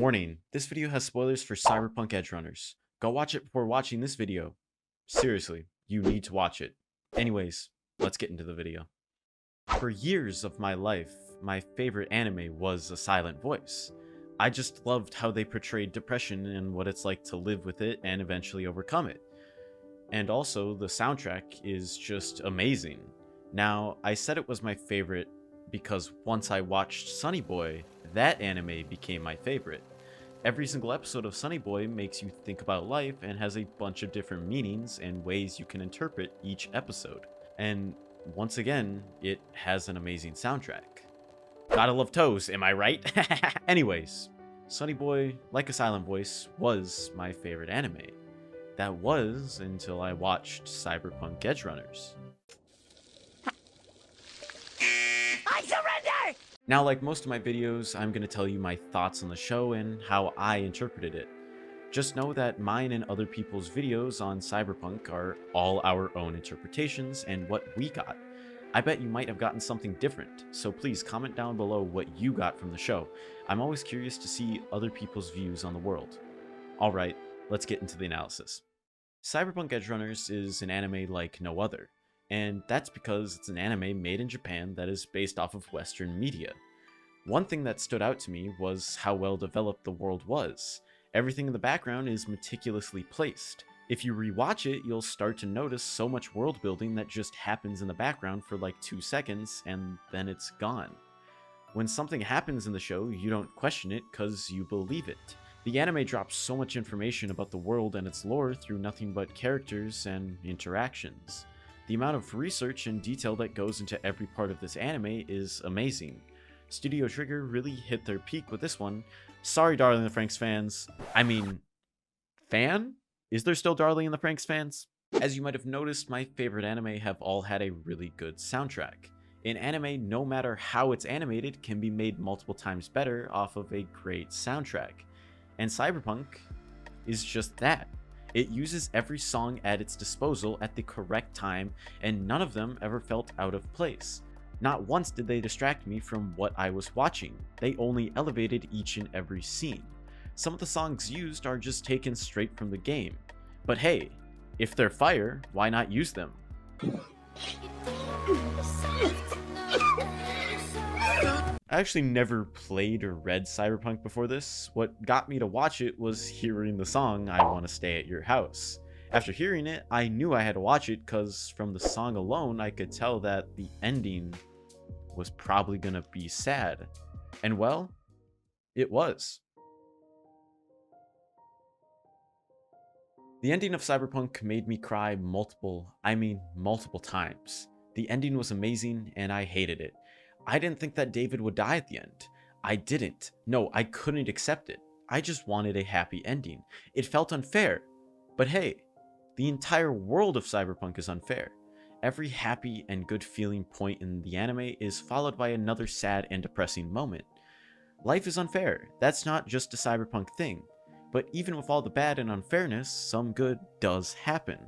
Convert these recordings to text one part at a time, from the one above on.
Warning, this video has spoilers for Cyberpunk Edgerunners. Go watch it before watching this video. Seriously, you need to watch it. Anyways, let's get into the video. For years of my life, my favorite anime was A Silent Voice. I just loved how they portrayed depression and what it's like to live with it and eventually overcome it. And also, the soundtrack is just amazing. Now, I said it was my favorite because once I watched Sunny Boy, that anime became my favorite. Every single episode of Sunny Boy makes you think about life and has a bunch of different meanings and ways you can interpret each episode. And once again, it has an amazing soundtrack. Gotta love toes, am I right? Anyways, Sunny Boy, like A Silent Voice, was my favorite anime. That was until I watched Cyberpunk Edgerunners. I surrender! Now, like most of my videos, I'm going to tell you my thoughts on the show and how I interpreted it. Just know that mine and other people's videos on Cyberpunk are all our own interpretations and what we got. I bet you might have gotten something different, so please comment down below what you got from the show. I'm always curious to see other people's views on the world. Alright, let's get into the analysis. Cyberpunk Edgerunners is an anime like no other. And that's because it's an anime made in Japan that is based off of Western media. One thing that stood out to me was how well developed the world was. Everything in the background is meticulously placed. If you rewatch it, you'll start to notice so much world building that just happens in the background for like 2 seconds and then it's gone. When something happens in the show, you don't question it because you believe it. The anime drops so much information about the world and its lore through nothing but characters and interactions. The amount of research and detail that goes into every part of this anime is amazing. Studio Trigger really hit their peak with this one. Sorry, Darling in the Franxx fans. I mean, fan? Is there still Darling in the Franxx fans? As you might have noticed, my favorite anime have all had a really good soundtrack. An anime, no matter how it's animated, can be made multiple times better off of a great soundtrack. And Cyberpunk is just that. It uses every song at its disposal at the correct time, and none of them ever felt out of place. Not once did they distract me from what I was watching. They only elevated each and every scene. Some of the songs used are just taken straight from the game. But hey, if they're fire, why not use them? I actually never played or read Cyberpunk before this. What got me to watch it was hearing the song I Want to Stay at Your House. After hearing it, I knew I had to watch it because from the song alone I could tell that the ending was probably gonna be sad. And well, it was. The ending of Cyberpunk made me cry multiple times. The ending was amazing and I hated it. I didn't think that David would die at the end. I didn't. No, I couldn't accept it. I just wanted a happy ending. It felt unfair. But hey, the entire world of Cyberpunk is unfair. Every happy and good feeling point in the anime is followed by another sad and depressing moment. Life is unfair. That's not just a Cyberpunk thing. But even with all the bad and unfairness, some good does happen.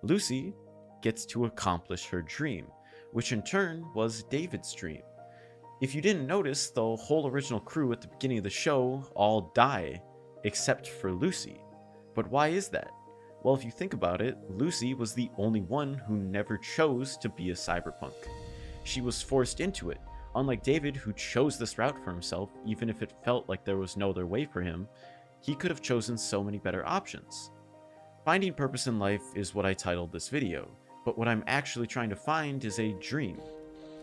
Lucy gets to accomplish her dream, which in turn was David's dream. If you didn't notice, the whole original crew at the beginning of the show all die, except for Lucy. But why is that? Well, if you think about it, Lucy was the only one who never chose to be a cyberpunk. She was forced into it, unlike David, who chose this route for himself. Even if it felt like there was no other way for him, he could have chosen so many better options. Finding purpose in life is what I titled this video. But what I'm actually trying to find is a dream.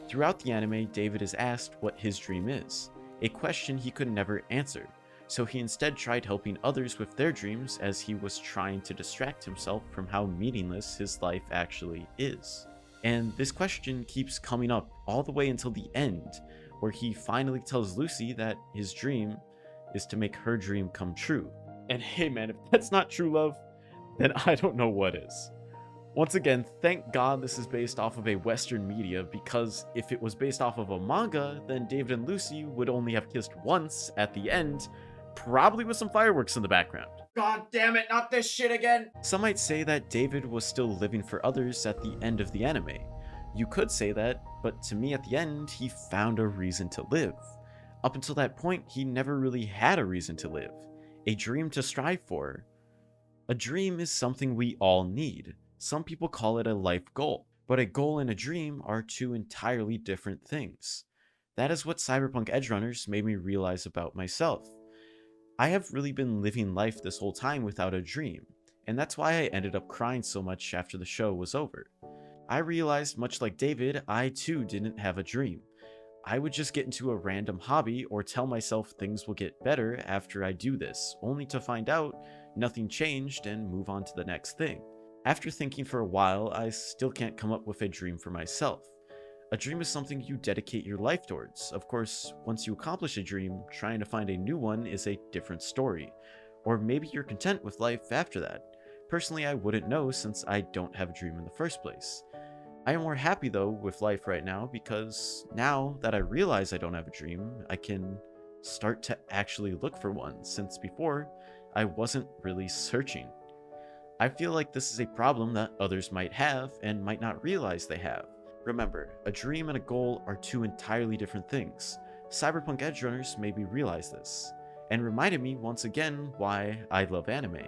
Throughout the anime, David is asked what his dream is, a question he could never answer, so he instead tried helping others with their dreams as he was trying to distract himself from how meaningless his life actually is. And this question keeps coming up all the way until the end, where he finally tells Lucy that his dream is to make her dream come true. And hey man, if that's not true love, then I don't know what is. Once again, thank God this is based off of a Western media, because if it was based off of a manga, then David and Lucy would only have kissed once at the end, probably with some fireworks in the background. God damn it, not this shit again! Some might say that David was still living for others at the end of the anime. You could say that, but to me at the end, he found a reason to live. Up until that point, he never really had a reason to live, a dream to strive for. A dream is something we all need. Some people call it a life goal, but a goal and a dream are two entirely different things. That is what Cyberpunk Edgerunners made me realize about myself. I have really been living life this whole time without a dream, and that's why I ended up crying so much after the show was over. I realized, much like David, I too didn't have a dream. I would just get into a random hobby or tell myself things will get better after I do this, only to find out nothing changed and move on to the next thing. After thinking for a while, I still can't come up with a dream for myself. A dream is something you dedicate your life towards. Of course, once you accomplish a dream, trying to find a new one is a different story. Or maybe you're content with life after that. Personally, I wouldn't know since I don't have a dream in the first place. I am more happy though with life right now because now that I realize I don't have a dream, I can start to actually look for one, since before I wasn't really searching. I feel like this is a problem that others might have and might not realize they have. Remember, a dream and a goal are two entirely different things. Cyberpunk Edgerunners made me realize this, and reminded me once again why I love anime.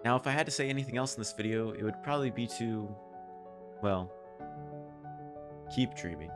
Now, if I had to say anything else in this video, it would probably be to, well, keep dreaming.